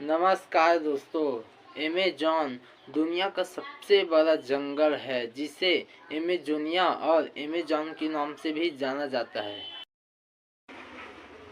नमस्कार दोस्तों। अमेज़न दुनिया का सबसे बड़ा जंगल है जिसे अमेज़ोनिया और अमेज़न के नाम से भी जाना जाता है।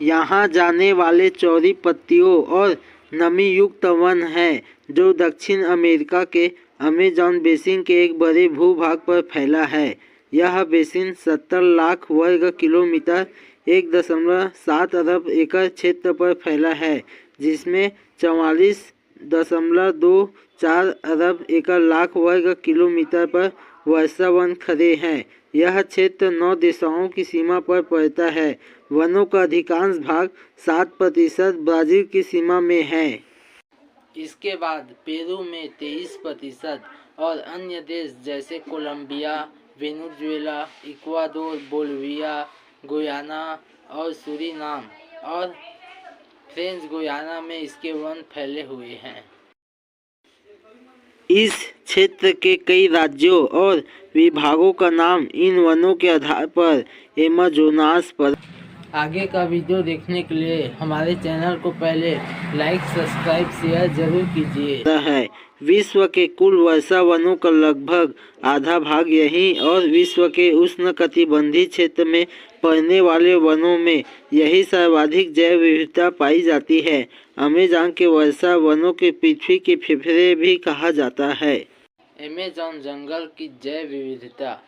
यहाँ जाने वाले चौड़ी पत्तियों और नमी युक्त वन है जो दक्षिण अमेरिका के अमेज़न बेसिन के एक बड़े भूभाग पर फैला है। यह बेसिन 70 लाख वर्ग किलोमीटर 1.7 अरब एकड़ क्षेत्र पर फैला है, जिसमें 44.24 अरब एकड़ लाख वर्ग किलोमीटर पर वर्षा वन खड़े हैं। यह क्षेत्र 9 देशों की सीमा पर पड़ता है। वनों का अधिकांश भाग 7% ब्राज़ील की सीमा में है। इसके बाद पेरू में 23% और अन्य देश जैसे Colombia, Venezuela, Ecuador, Bolivia, Guyana और सूरीनाम और फ्रेंच गुयाना में इसके वन फैले हुए हैं। इस क्षेत्र के कई राज्यों और विभागों का नाम इन वनों के आधार पर एमाजोनास पर। आगे का वीडियो देखने के लिए हमारे चैनल को पहले लाइक, सब्सक्राइब, शेयर जरूर कीजिए। विश्व के कुल वर्षा वनों का लगभग आधा भाग यहीं और विश्व के उष्णकटिबंधीय क्षेत्र में पड़ने वाले वनों में यही सर्वाधिक जैव विविधता पाई जाती है। अमेज़न के वर्षा वनों के पृथ्वी के फेफड़े भी कहा जाता है। अमेज़न जंगल की जैव विविधता।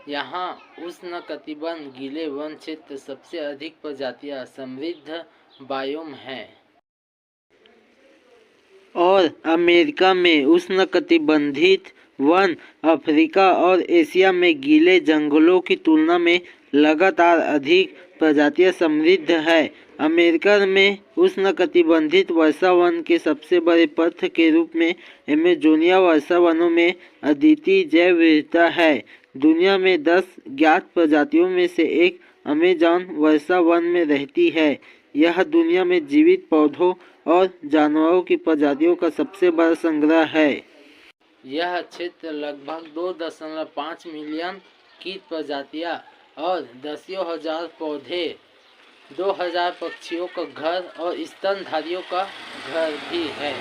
यहाँ उष्णकटिबंध गीले वन क्षेत्र सबसे अधिक प्रजातियां समृद्ध बायोम है और अमेरिका में उष्णकटिबंधित वन अफ्रीका और एशिया में गीले जंगलों की तुलना में लगातार अधिक प्रजातियां समृद्ध है। अमेरिका में उष्णकटिबंधित वर्षा वन के सबसे बड़े पथ के रूप में अमेज़ोनिया वर्षा वनों में अद्वितीय जैव विविधता है। दुनिया में 10 ज्ञात प्रजातियों में से एक अमेज़न वर्षा वन में रहती है। यह दुनिया में जीवित पौधों और जानवरों की प्रजातियों का सबसे बड़ा संग्रह है। यह क्षेत्र लगभग 2.5 मिलियन कीट प्रजातियां और 10,000 पौधे, 2000 पक्षियों का घर और स्तनधारियों का घर भी है।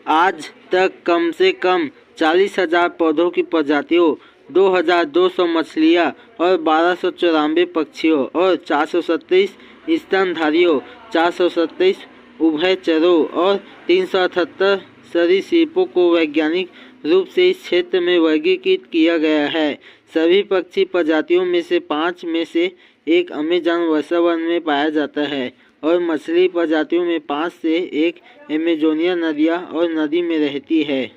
आज तक कम से कम 40,000 पौधों की प्रजातियों, 2,200 मछलियाँ और 1294 पक्षियों और 427 स्तनधारियों, 427 उभयचरों और 378 सरीसृपों को वैज्ञानिक रूप से इस क्षेत्र में वर्गीकृत किया गया है। सभी पक्षी प्रजातियों में से 5 में से एक अमेज़न वर्षा वन में पाया जाता है और मछली प्रजातियों में 5 से एक अमेज़ोनिया नदियाँ और नदी में रहती है।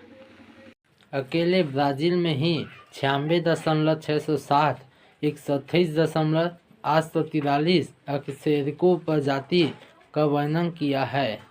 अकेले ब्राज़ील में ही 96.660, 128.843 अकशेरुकी प्रजाति का वर्णन किया है।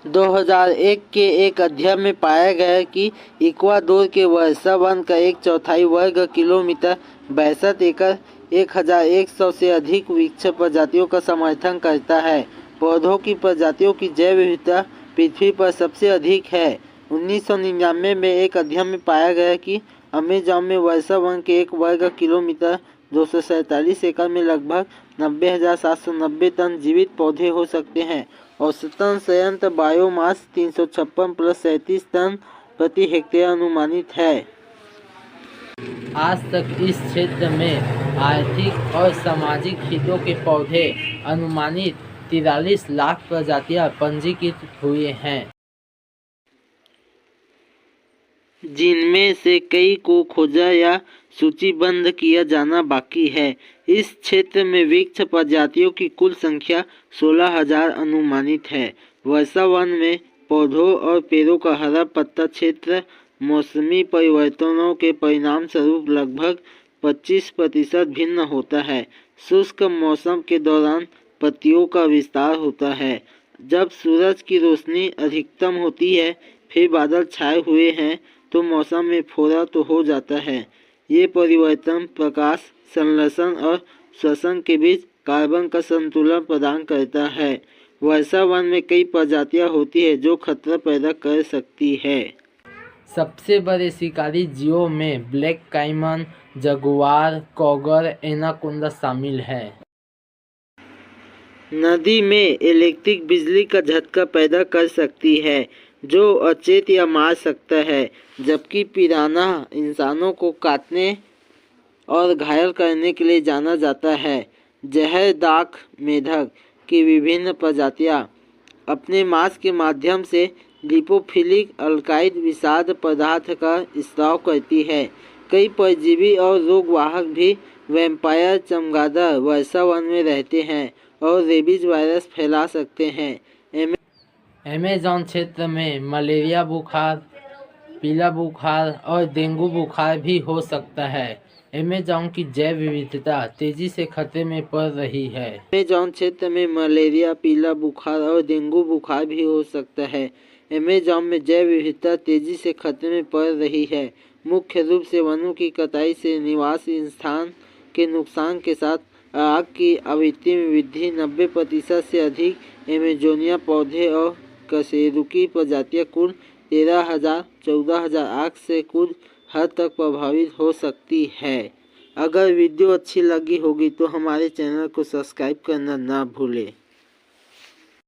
2001 के एक अध्ययन में पाया गया कि इक्वाडोर के वर्षा वन का 1/4 वर्ग किलोमीटर 62 एकड़ 1100 से अधिक वृक्ष प्रजातियों का समर्थन करता है। पौधों की प्रजातियों की जैव विविधता पृथ्वी पर सबसे अधिक है। 1999 में एक अध्ययन में पाया गया कि अमेज़न में वर्षा वन के 1 वर्ग किलोमीटर 247 एकड़ में लगभग 90,790 टन जीवित पौधे हो सकते हैं। औसतन संयंत्र बायोमास 356 + 37 टन प्रति हेक्टेयर अनुमानित है। आज तक इस क्षेत्र में आर्थिक और सामाजिक हितों के पौधे अनुमानित 43 लाख प्रजातियां पंजीकृत हुए हैं, जिनमें से कई को खोजा या सूचीबद्ध किया जाना बाकी है। इस क्षेत्र में वृक्ष प्रजातियों की कुल संख्या 16,000 अनुमानित है। वर्षा वन में पौधों और पेड़ों का हरा पत्ता क्षेत्र मौसमी परिवर्तनों के परिणाम स्वरूप लगभग 25% भिन्न होता है। शुष्क मौसम के दौरान पत्तियों का विस्तार होता है। जब सूरज की रोशनी अधिकतम होती है, फिर बादल छाए हुए हैं, तो मौसम में फोड़ा तो हो जाता है। ये परिवर्तन प्रकाश संश्लेषण और श्वसन के बीच कार्बन का संतुलन प्रदान करता है। वर्षा वन में कई प्रजातियां होती है जो खतरा पैदा कर सकती है। सबसे बड़े शिकारी जीवों में ब्लैक काइमन, जगुआर, कॉगर, एनाकोंडा शामिल है। नदी में इलेक्ट्रिक बिजली का झटका पैदा कर सकती है जो अचेत या मार सकता है, जबकि पिरान्हा इंसानों को काटने और घायल करने के लिए जाना जाता है। जहरदार मेढक की विभिन्न प्रजातियां अपने मांस के माध्यम से लिपोफिलिक अल्काइड विषाद पदार्थ का स्राव करती है। कई परजीवी और रोगवाहक भी वैम्पायर चमगादड़ वर्षावन में रहते हैं और रेबीज वायरस फैला सकते हैं। अमेज़न क्षेत्र में मलेरिया बुखार, पीला बुखार और डेंगू बुखार भी हो सकता है। अमेज़न की जैव विविधता तेजी से खतरे में पड़ रही है। अमेज़न क्षेत्र में मलेरिया, पीला बुखार और डेंगू बुखार भी हो सकता है। अमेज़न में जैव विविधता तेजी से खतरे में पड़ रही है, मुख्य रूप से वनों की कटाई से निवास स्थान के नुकसान के साथ आग की आवृत्ति में वृद्धि। 90% से अधिक अमेजोनिया पौधे और कशेरुकी प्रजातियां कुल 13,000-14,000 आग से कुछ हद तक प्रभावित हो सकती है। अगर वीडियो अच्छी लगी होगी तो हमारे चैनल को सब्सक्राइब करना ना भूलें।